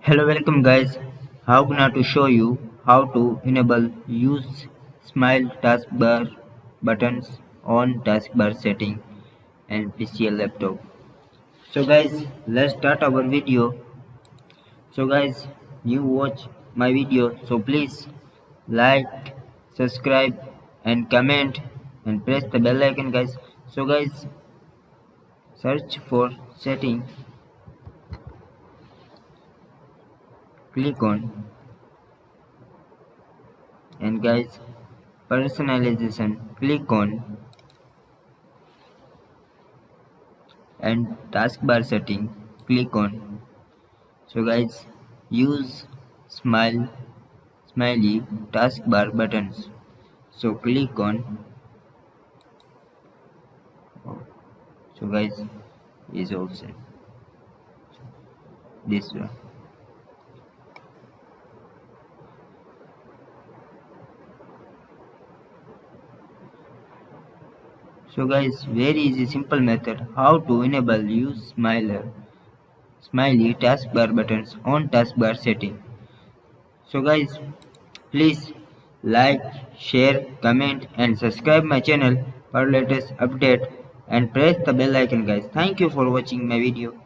Hello, welcome guys. How gonna to show you how to enable use smile taskbar buttons on taskbar setting and PC laptop. So guys, let's start our video. So guys, you watch my video, so please like, subscribe and comment and press the bell icon guys. So guys, search for setting, click on, and guys, personalization, click on, and taskbar setting, click on. So guys, use smiley taskbar buttons, so click on. So guys, is also this one. So guys, very easy simple method how to enable use smiley taskbar buttons on taskbar setting. So guys, please like, share, comment and subscribe my channel for latest update and press the bell icon guys. Thank you for watching my video.